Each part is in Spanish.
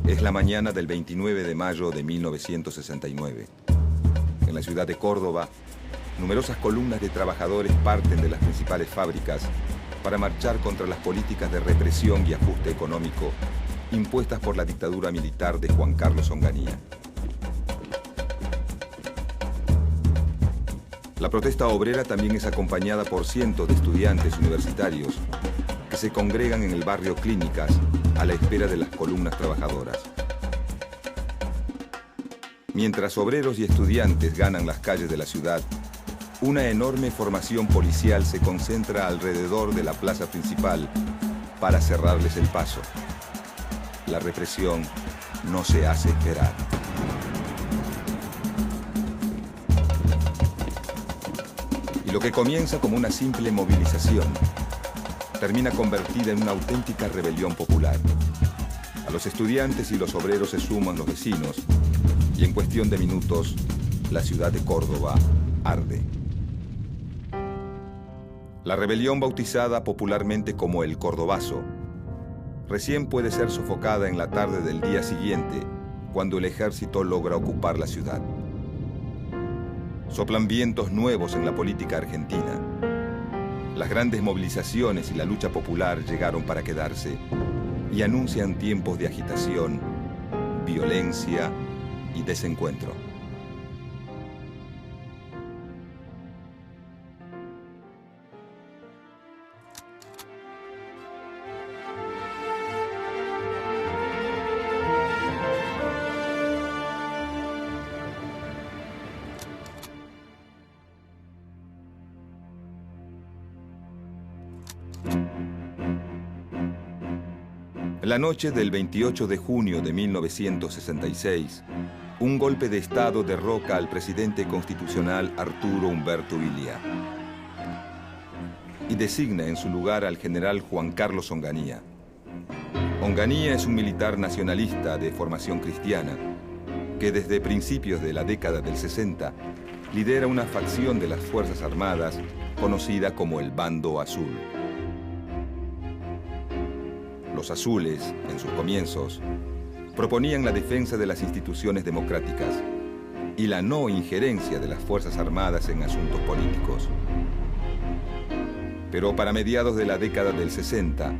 Es la mañana del 29 de mayo de 1969. En la ciudad de Córdoba, numerosas columnas de trabajadores parten de las principales fábricas para marchar contra las políticas de represión y ajuste económico impuestas por la dictadura militar de Juan Carlos Onganía. La protesta obrera también es acompañada por cientos de estudiantes universitarios que se congregan en el barrio Clínicas a la espera de las columnas trabajadoras. Mientras obreros y estudiantes ganan las calles de la ciudad, una enorme formación policial se concentra alrededor de la plaza principal para cerrarles el paso. La represión no se hace esperar. Y lo que comienza como una simple movilización termina convertida en una auténtica rebelión popular. A los estudiantes y los obreros se suman los vecinos y en cuestión de minutos la ciudad de Córdoba arde. La rebelión, bautizada popularmente como el Cordobazo, recién puede ser sofocada en la tarde del día siguiente, cuando el ejército logra ocupar la ciudad. Soplan vientos nuevos en la política argentina. Las grandes movilizaciones y la lucha popular llegaron para quedarse y anuncian tiempos de agitación, violencia y desencuentro. La noche del 28 de junio de 1966, un golpe de Estado derroca al presidente constitucional Arturo Umberto Illia y designa en su lugar al general Juan Carlos Onganía. Onganía es un militar nacionalista de formación cristiana que desde principios de la década del 60 lidera una facción de las Fuerzas Armadas conocida como el Bando Azul. Los azules, en sus comienzos, proponían la defensa de las instituciones democráticas y la no injerencia de las Fuerzas Armadas en asuntos políticos. Pero para mediados de la década del 60,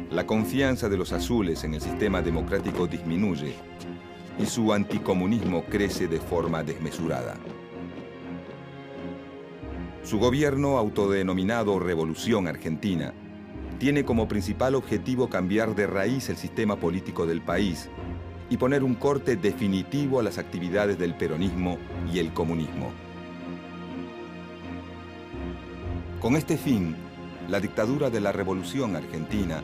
la confianza de los azules en el sistema democrático disminuye y su anticomunismo crece de forma desmesurada. Su gobierno, autodenominado Revolución Argentina, tiene como principal objetivo cambiar de raíz el sistema político del país y poner un corte definitivo a las actividades del peronismo y el comunismo. Con este fin, la dictadura de la Revolución Argentina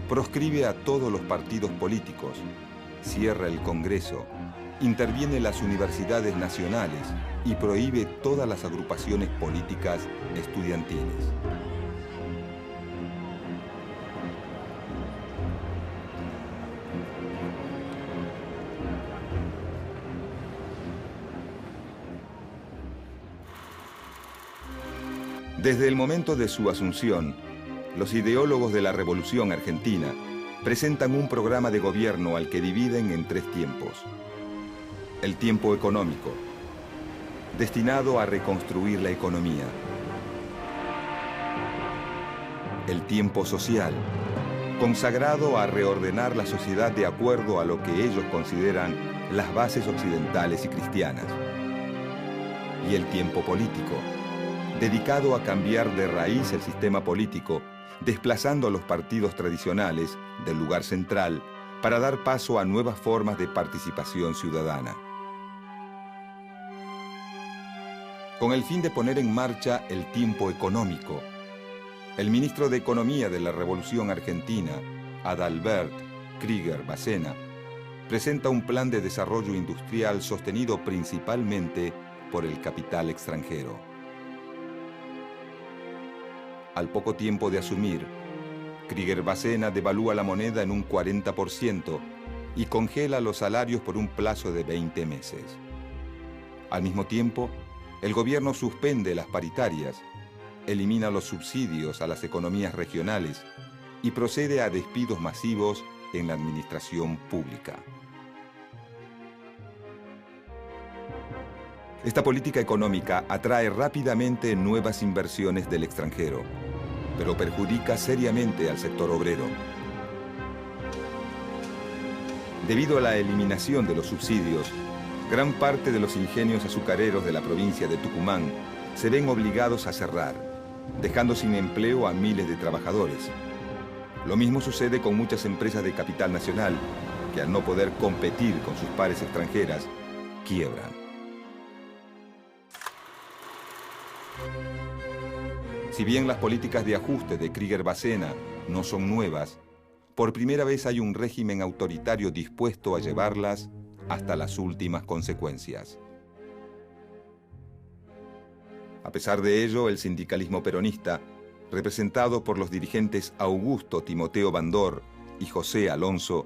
proscribe a todos los partidos políticos, cierra el Congreso, interviene las universidades nacionales y prohíbe todas las agrupaciones políticas estudiantiles. Desde el momento de su asunción, los ideólogos de la Revolución Argentina presentan un programa de gobierno al que dividen en tres tiempos. El tiempo económico, destinado a reconstruir la economía. El tiempo social, consagrado a reordenar la sociedad de acuerdo a lo que ellos consideran las bases occidentales y cristianas. Y el tiempo político, dedicado a cambiar de raíz el sistema político, desplazando a los partidos tradicionales del lugar central para dar paso a nuevas formas de participación ciudadana. Con el fin de poner en marcha el tiempo económico, el ministro de Economía de la Revolución Argentina, Adalbert Krieger Bacena, presenta un plan de desarrollo industrial sostenido principalmente por el capital extranjero. Al poco tiempo de asumir, Krieger Bacena devalúa la moneda en un 40% y congela los salarios por un plazo de 20 meses. Al mismo tiempo, el gobierno suspende las paritarias, elimina los subsidios a las economías regionales y procede a despidos masivos en la administración pública. Esta política económica atrae rápidamente nuevas inversiones del extranjero, pero perjudica seriamente al sector obrero. Debido a la eliminación de los subsidios, gran parte de los ingenios azucareros de la provincia de Tucumán se ven obligados a cerrar, dejando sin empleo a miles de trabajadores. Lo mismo sucede con muchas empresas de capital nacional, que al no poder competir con sus pares extranjeras, quiebran. Si bien las políticas de ajuste de Krieger-Bacena no son nuevas, por primera vez hay un régimen autoritario dispuesto a llevarlas hasta las últimas consecuencias. A pesar de ello, el sindicalismo peronista, representado por los dirigentes Augusto Timoteo Bandor y José Alonso,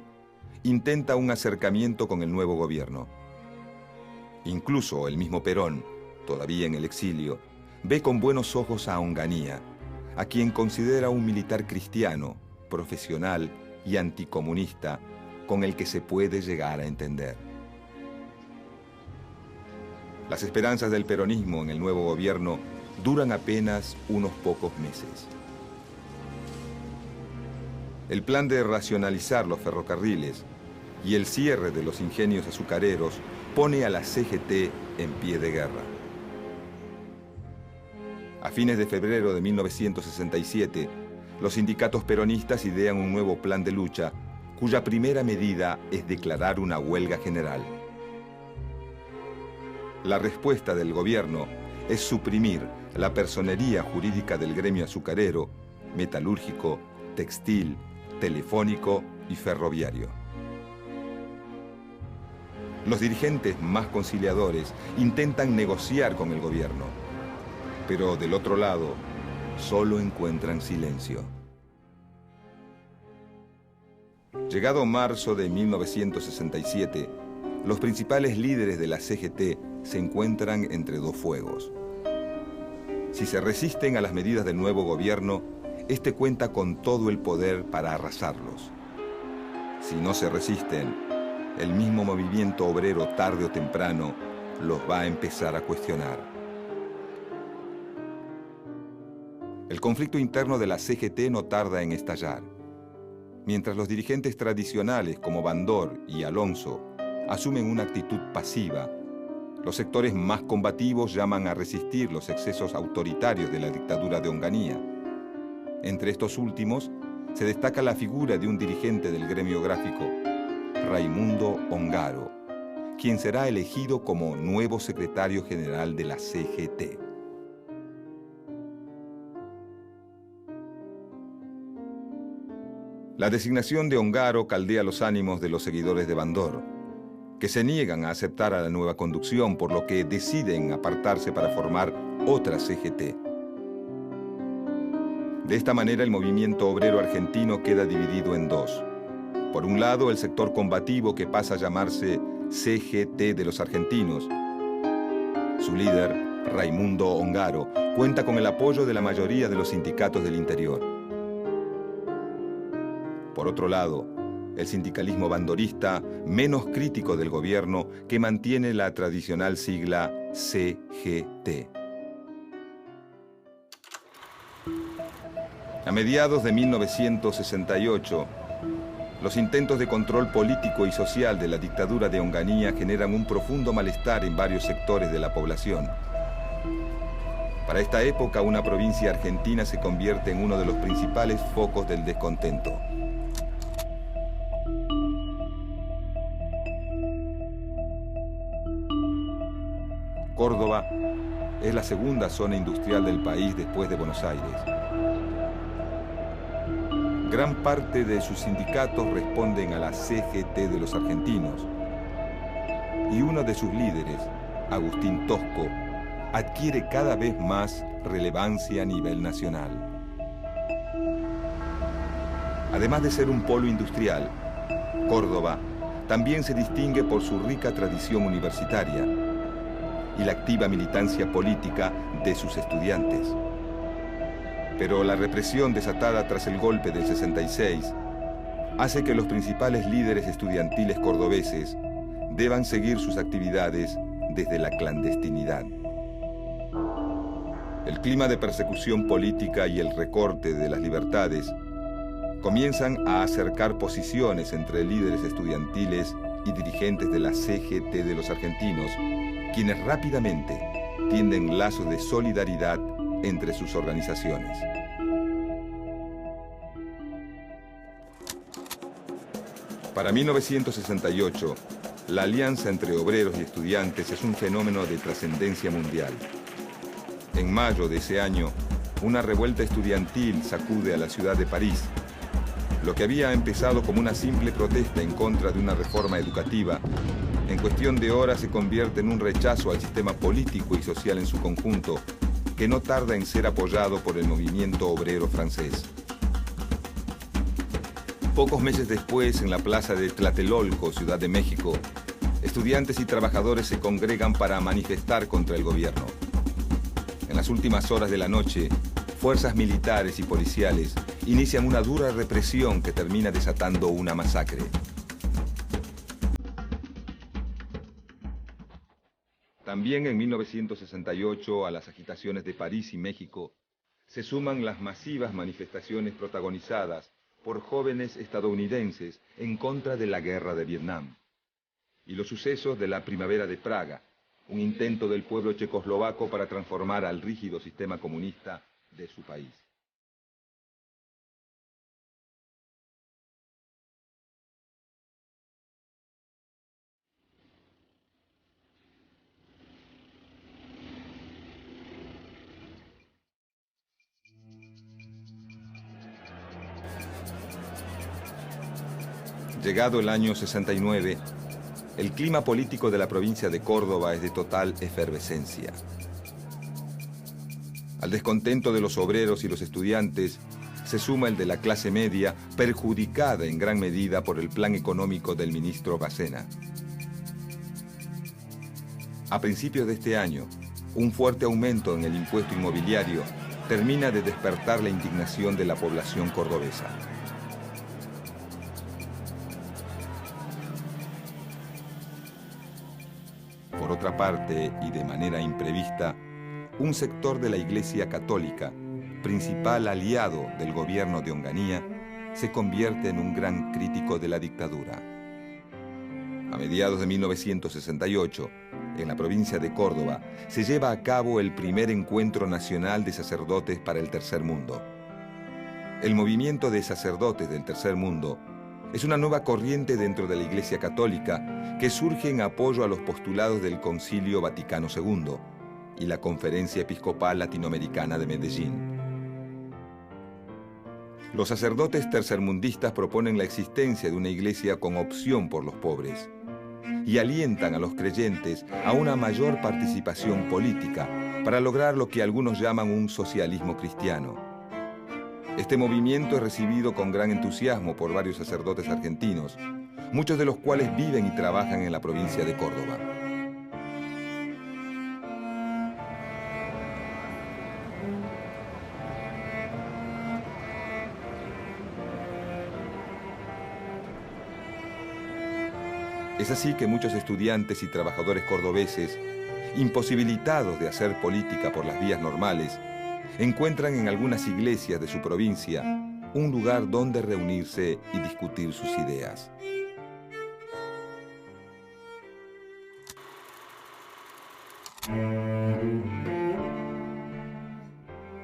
intenta un acercamiento con el nuevo gobierno. Incluso el mismo Perón, todavía en el exilio, ve con buenos ojos a Onganía, a quien considera un militar cristiano, profesional y anticomunista, con el que se puede llegar a entender. Las esperanzas del peronismo en el nuevo gobierno duran apenas unos pocos meses. El plan de racionalizar los ferrocarriles y el cierre de los ingenios azucareros pone a la CGT en pie de guerra. A fines de febrero de 1967, los sindicatos peronistas idean un nuevo plan de lucha, cuya primera medida es declarar una huelga general. La respuesta del gobierno es suprimir la personería jurídica del gremio azucarero, metalúrgico, textil, telefónico y ferroviario. Los dirigentes más conciliadores intentan negociar con el gobierno, pero del otro lado solo encuentran silencio. Llegado marzo de 1967, los principales líderes de la CGT se encuentran entre dos fuegos. Si se resisten a las medidas del nuevo gobierno, este cuenta con todo el poder para arrasarlos. Si no se resisten, el mismo movimiento obrero tarde o temprano los va a empezar a cuestionar. El conflicto interno de la CGT no tarda en estallar. Mientras los dirigentes tradicionales como Bandor y Alonso asumen una actitud pasiva, los sectores más combativos llaman a resistir los excesos autoritarios de la dictadura de Onganía. Entre estos últimos se destaca la figura de un dirigente del gremio gráfico, Raimundo Ongaro, quien será elegido como nuevo secretario general de la CGT. La designación de Ongaro caldea los ánimos de los seguidores de Bandor, que se niegan a aceptar a la nueva conducción, por lo que deciden apartarse para formar otra CGT. De esta manera, el movimiento obrero argentino queda dividido en dos. Por un lado, el sector combativo, que pasa a llamarse CGT de los argentinos. Su líder, Raimundo Ongaro, cuenta con el apoyo de la mayoría de los sindicatos del interior. Por otro lado, el sindicalismo bandorista, menos crítico del gobierno, que mantiene la tradicional sigla CGT. A mediados de 1968, los intentos de control político y social de la dictadura de Onganía generan un profundo malestar en varios sectores de la población. Para esta época, una provincia argentina se convierte en uno de los principales focos del descontento. Córdoba es la segunda zona industrial del país después de Buenos Aires. Gran parte de sus sindicatos responden a la CGT de los argentinos, y uno de sus líderes, Agustín Tosco, adquiere cada vez más relevancia a nivel nacional. Además de ser un polo industrial, Córdoba también se distingue por su rica tradición universitaria y la activa militancia política de sus estudiantes. Pero la represión desatada tras el golpe del 66 hace que los principales líderes estudiantiles cordobeses deban seguir sus actividades desde la clandestinidad. El clima de persecución política y el recorte de las libertades comienzan a acercar posiciones entre líderes estudiantiles y dirigentes de la CGT de los argentinos, quienes rápidamente tienden lazos de solidaridad entre sus organizaciones. Para 1968, la alianza entre obreros y estudiantes es un fenómeno de trascendencia mundial. En mayo de ese año, una revuelta estudiantil sacude a la ciudad de París. Lo que había empezado como una simple protesta en contra de una reforma educativa, en cuestión de horas se convierte en un rechazo al sistema político y social en su conjunto, que no tarda en ser apoyado por el movimiento obrero francés. Pocos meses después, en la plaza de Tlatelolco, Ciudad de México, estudiantes y trabajadores se congregan para manifestar contra el gobierno. En las últimas horas de la noche, fuerzas militares y policiales inician una dura represión que termina desatando una masacre. También en 1968, a las agitaciones de París y México, se suman las masivas manifestaciones protagonizadas por jóvenes estadounidenses en contra de la guerra de Vietnam, y los sucesos de la Primavera de Praga, un intento del pueblo checoslovaco para transformar al rígido sistema comunista de su país. Llegado el año 69, el clima político de la provincia de Córdoba es de total efervescencia. Al descontento de los obreros y los estudiantes se suma el de la clase media, perjudicada en gran medida por el plan económico del ministro Bacena. A principios de este año, un fuerte aumento en el impuesto inmobiliario termina de despertar la indignación de la población cordobesa. Por otra parte, y de manera imprevista, un sector de la Iglesia Católica, principal aliado del gobierno de Onganía, se convierte en un gran crítico de la dictadura. A mediados de 1968, en la provincia de Córdoba, se lleva a cabo el primer encuentro nacional de sacerdotes para el Tercer Mundo. El movimiento de sacerdotes del Tercer Mundo es una nueva corriente dentro de la Iglesia Católica que surge en apoyo a los postulados del Concilio Vaticano II y la Conferencia Episcopal Latinoamericana de Medellín. Los sacerdotes tercermundistas proponen la existencia de una iglesia con opción por los pobres y alientan a los creyentes a una mayor participación política para lograr lo que algunos llaman un socialismo cristiano. Este movimiento es recibido con gran entusiasmo por varios sacerdotes argentinos, muchos de los cuales viven y trabajan en la provincia de Córdoba. Es así que muchos estudiantes y trabajadores cordobeses, imposibilitados de hacer política por las vías normales, encuentran en algunas iglesias de su provincia un lugar donde reunirse y discutir sus ideas.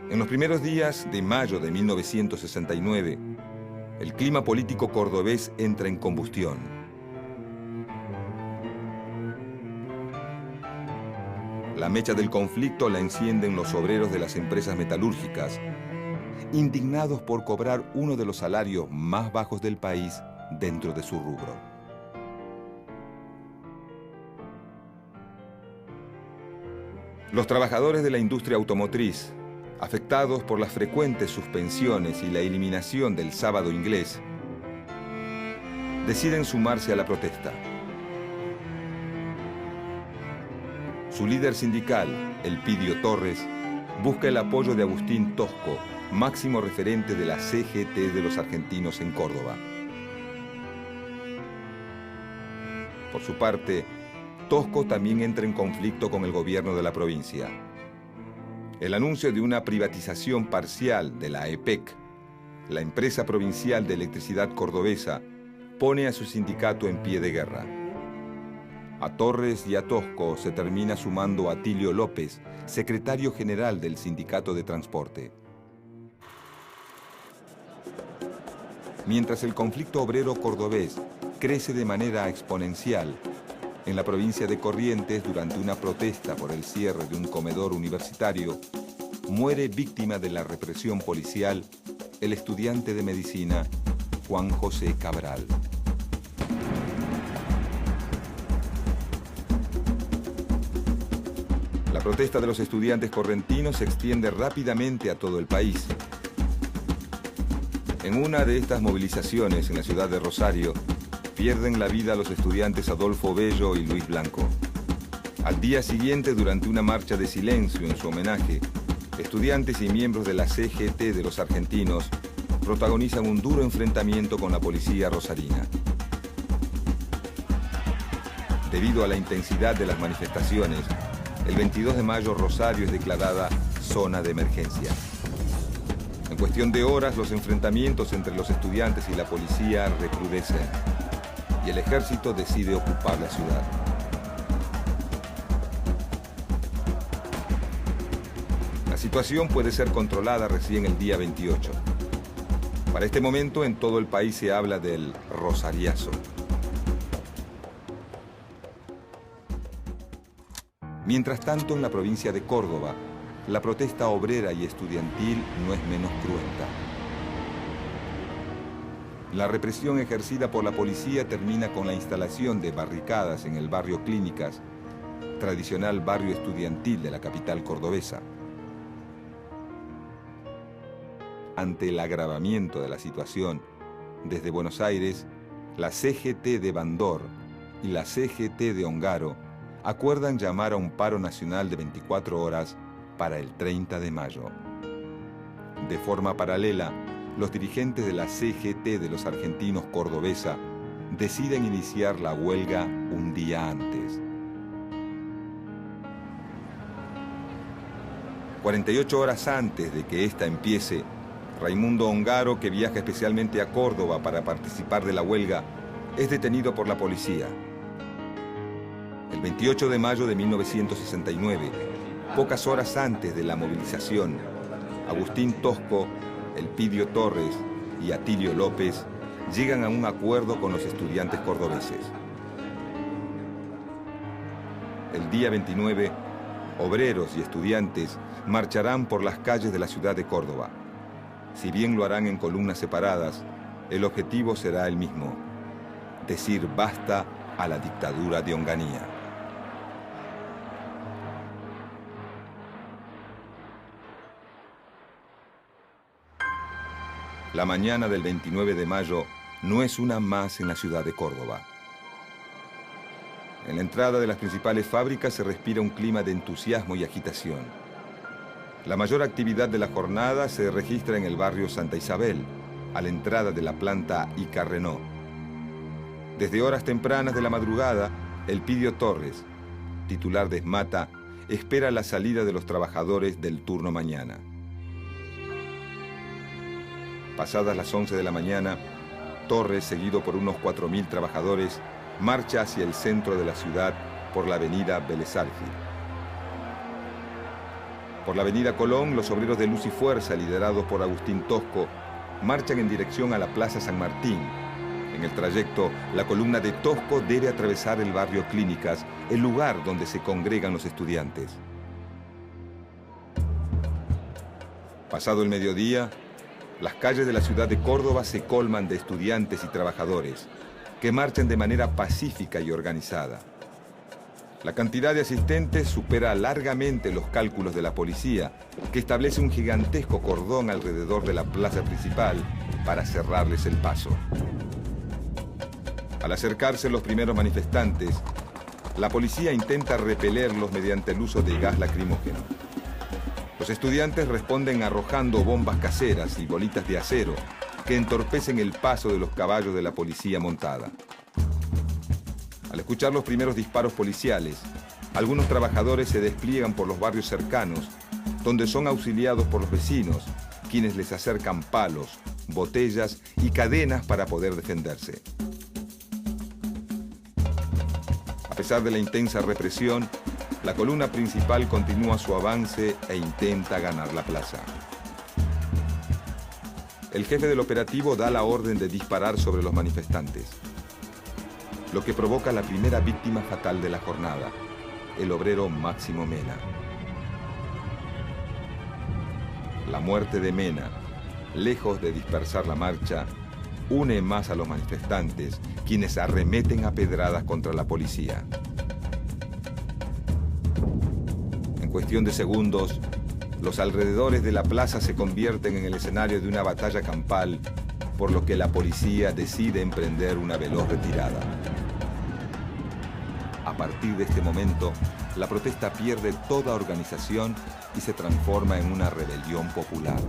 En los primeros días de mayo de 1969, el clima político cordobés entra en combustión. La mecha del conflicto la encienden los obreros de las empresas metalúrgicas, indignados por cobrar uno de los salarios más bajos del país dentro de su rubro. Los trabajadores de la industria automotriz, afectados por las frecuentes suspensiones y la eliminación del sábado inglés, deciden sumarse a la protesta. Su líder sindical, Elpidio Torres, busca el apoyo de Agustín Tosco, máximo referente de la CGT de los argentinos en Córdoba. Por su parte, Tosco también entra en conflicto con el gobierno de la provincia. El anuncio de una privatización parcial de la EPEC, la empresa provincial de electricidad cordobesa, pone a su sindicato en pie de guerra. A Torres y a Tosco se termina sumando Atilio López, secretario general del Sindicato de Transporte. Mientras el conflicto obrero cordobés crece de manera exponencial, en la provincia de Corrientes, durante una protesta por el cierre de un comedor universitario, muere víctima de la represión policial el estudiante de medicina Juan José Cabral. La protesta de los estudiantes correntinos se extiende rápidamente a todo el país. En una de estas movilizaciones en la ciudad de Rosario, pierden la vida los estudiantes Adolfo Bello y Luis Blanco. Al día siguiente, durante una marcha de silencio en su homenaje, estudiantes y miembros de la CGT de los argentinos protagonizan un duro enfrentamiento con la policía rosarina. Debido a la intensidad de las manifestaciones, el 22 de mayo Rosario es declarada zona de emergencia. En cuestión de horas, los enfrentamientos entre los estudiantes y la policía recrudecen y el ejército decide ocupar la ciudad. La situación puede ser controlada recién el día 28. Para este momento, en todo el país se habla del Rosariazo. Mientras tanto, en la provincia de Córdoba, la protesta obrera y estudiantil no es menos cruenta. La represión ejercida por la policía termina con la instalación de barricadas en el barrio Clínicas, tradicional barrio estudiantil de la capital cordobesa. Ante el agravamiento de la situación, desde Buenos Aires, la CGT de Bandor y la CGT de Ongaro acuerdan llamar a un paro nacional de 24 horas para el 30 de mayo. De forma paralela, los dirigentes de la CGT de los argentinos cordobesa deciden iniciar la huelga un día antes. 48 horas antes de que esta empiece, Raimundo Ongaro, que viaja especialmente a Córdoba para participar de la huelga, es detenido por la policía. El 28 de mayo de 1969, pocas horas antes de la movilización, Agustín Tosco, Elpidio Torres y Atilio López llegan a un acuerdo con los estudiantes cordobeses. El día 29, obreros y estudiantes marcharán por las calles de la ciudad de Córdoba. Si bien lo harán en columnas separadas, el objetivo será el mismo: decir basta a la dictadura de Onganía. La mañana del 29 de mayo no es una más en la ciudad de Córdoba. En la entrada de las principales fábricas se respira un clima de entusiasmo y agitación. La mayor actividad de la jornada se registra en el barrio Santa Isabel, a la entrada de la planta Ica Renault. Desde horas tempranas de la madrugada, Elpidio Torres, titular de Esmata, espera la salida de los trabajadores del turno mañana. Pasadas las 11 de la mañana, Torres, seguido por unos 4.000 trabajadores, marcha hacia el centro de la ciudad por la avenida Vélez Arfield. Por la avenida Colón, los obreros de Luz y Fuerza, liderados por Agustín Tosco, marchan en dirección a la Plaza San Martín. En el trayecto, la columna de Tosco debe atravesar el barrio Clínicas, el lugar donde se congregan los estudiantes. Pasado el mediodía, las calles de la ciudad de Córdoba se colman de estudiantes y trabajadores, que marchan de manera pacífica y organizada. La cantidad de asistentes supera largamente los cálculos de la policía, que establece un gigantesco cordón alrededor de la plaza principal para cerrarles el paso. Al acercarse los primeros manifestantes, la policía intenta repelerlos mediante el uso de gas lacrimógeno. Los estudiantes responden arrojando bombas caseras y bolitas de acero que entorpecen el paso de los caballos de la policía montada. Al escuchar los primeros disparos policiales, algunos trabajadores se despliegan por los barrios cercanos, donde son auxiliados por los vecinos, quienes les acercan palos, botellas y cadenas para poder defenderse. A pesar de la intensa represión, la columna principal continúa su avance e intenta ganar la plaza. El jefe del operativo da la orden de disparar sobre los manifestantes, lo que provoca la primera víctima fatal de la jornada, el obrero Máximo Mena. La muerte de Mena, lejos de dispersar la marcha, une más a los manifestantes, quienes arremeten a pedradas contra la policía. En cuestión de segundos, los alrededores de la plaza se convierten en el escenario de una batalla campal, por lo que la policía decide emprender una veloz retirada. A partir de este momento, la protesta pierde toda organización y se transforma en una rebelión popular.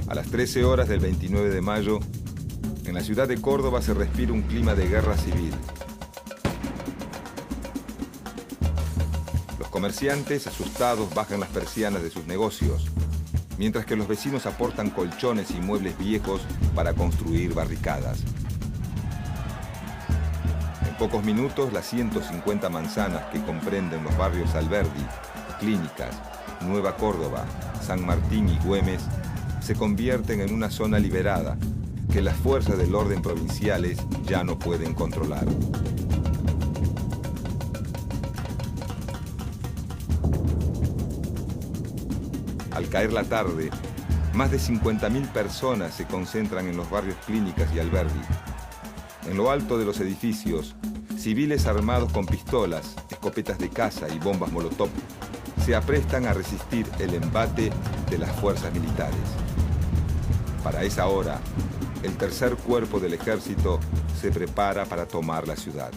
A las 13 horas del 29 de mayo, en la ciudad de Córdoba se respira un clima de guerra civil. Los comerciantes, asustados, bajan las persianas de sus negocios, mientras que los vecinos aportan colchones y muebles viejos para construir barricadas. En pocos minutos, las 150 manzanas que comprenden los barrios Alberdi, Clínicas, Nueva Córdoba, San Martín y Güemes se convierten en una zona liberada que las fuerzas del orden provinciales ya no pueden controlar. Al caer la tarde, más de 50.000 personas se concentran en los barrios Clínicas y Alberdi. En lo alto de los edificios, civiles armados con pistolas, escopetas de caza y bombas molotov se aprestan a resistir el embate de las fuerzas militares. Para esa hora, el tercer cuerpo del ejército se prepara para tomar la ciudad.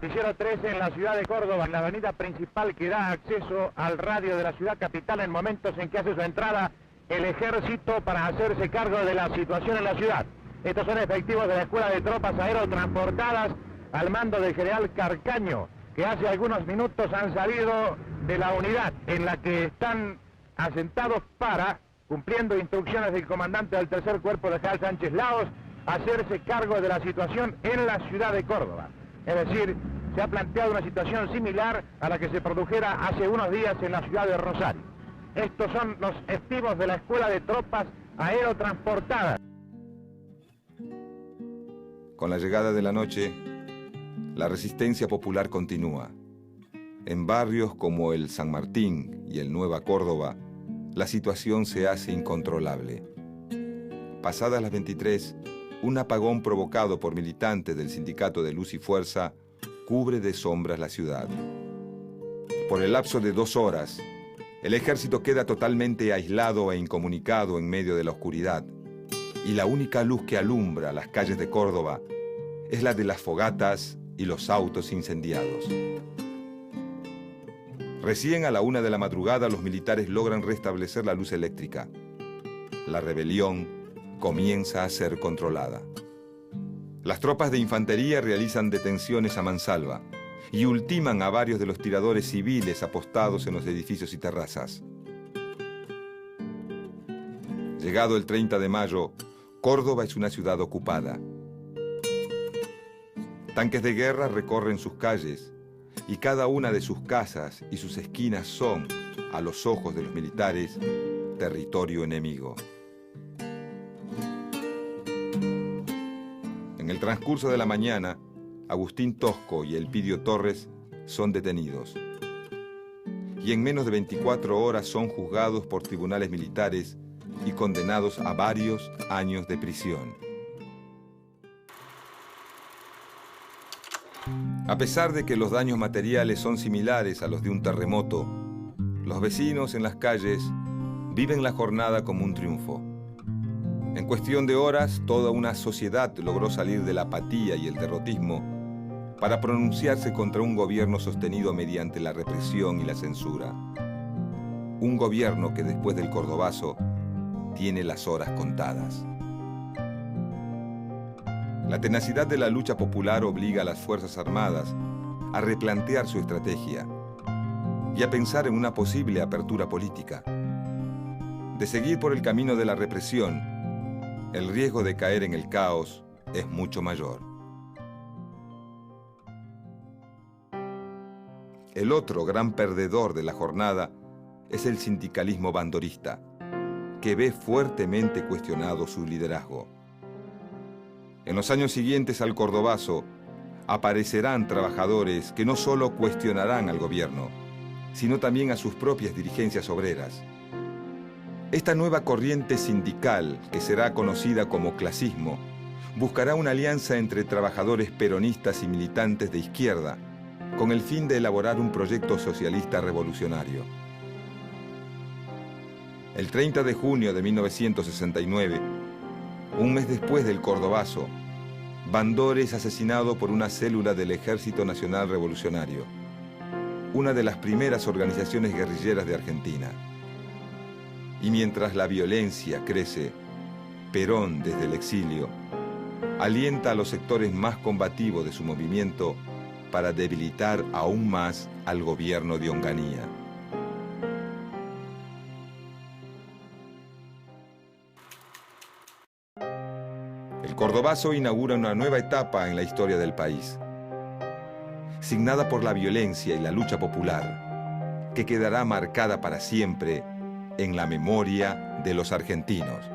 Noticiero 13 en la ciudad de Córdoba, en la avenida principal que da acceso al radio de la ciudad capital en momentos en que hace su entrada el ejército para hacerse cargo de la situación en la ciudad. Estos son efectivos de la Escuela de Tropas Aerotransportadas al mando del general Carcaño, que hace algunos minutos han salido de la unidad en la que están asentados para, cumpliendo instrucciones del comandante del tercer cuerpo de general Sánchez Laos, hacerse cargo de la situación en la ciudad de Córdoba. Es decir, se ha planteado una situación similar a la que se produjera hace unos días en la ciudad de Rosario. Estos son los efectivos de la Escuela de Tropas Aerotransportadas. Con la llegada de la noche, la resistencia popular continúa. En barrios como el San Martín y el Nueva Córdoba, la situación se hace incontrolable. Pasadas las 23, un apagón provocado por militantes del Sindicato de Luz y Fuerza cubre de sombras la ciudad. Por el lapso de 2 horas, el ejército queda totalmente aislado e incomunicado en medio de la oscuridad, y la única luz que alumbra las calles de Córdoba es la de las fogatas y los autos incendiados. Recién a la 1 de la madrugada los militares logran restablecer la luz eléctrica. La rebelión comienza a ser controlada. Las tropas de infantería realizan detenciones a mansalva y ultiman a varios de los tiradores civiles apostados en los edificios y terrazas. Llegado el 30 de mayo, Córdoba es una ciudad ocupada. Tanques de guerra recorren sus calles y cada una de sus casas y sus esquinas son, a los ojos de los militares, territorio enemigo. En el transcurso de la mañana, Agustín Tosco y Elpidio Torres son detenidos. Y en menos de 24 horas son juzgados por tribunales militares y condenados a varios años de prisión. A pesar de que los daños materiales son similares a los de un terremoto, los vecinos en las calles viven la jornada como un triunfo. En cuestión de horas, toda una sociedad logró salir de la apatía y el derrotismo para pronunciarse contra un gobierno sostenido mediante la represión y la censura. Un gobierno que después del Cordobazo tiene las horas contadas. La tenacidad de la lucha popular obliga a las Fuerzas Armadas a replantear su estrategia y a pensar en una posible apertura política. De seguir por el camino de la represión, el riesgo de caer en el caos es mucho mayor. El otro gran perdedor de la jornada es el sindicalismo bandorista, que ve fuertemente cuestionado su liderazgo. En los años siguientes al Cordobazo, aparecerán trabajadores que no solo cuestionarán al gobierno, sino también a sus propias dirigencias obreras. Esta nueva corriente sindical, que será conocida como clasismo, buscará una alianza entre trabajadores peronistas y militantes de izquierda, con el fin de elaborar un proyecto socialista revolucionario. El 30 de junio de 1969, un mes después del Cordobazo, Bandor es asesinado por una célula del Ejército Nacional Revolucionario, una de las primeras organizaciones guerrilleras de Argentina. Y mientras la violencia crece, Perón, desde el exilio, alienta a los sectores más combativos de su movimiento para debilitar aún más al gobierno de Onganía. El Cordobazo inaugura una nueva etapa en la historia del país, signada por la violencia y la lucha popular, que quedará marcada para siempre en la memoria de los argentinos.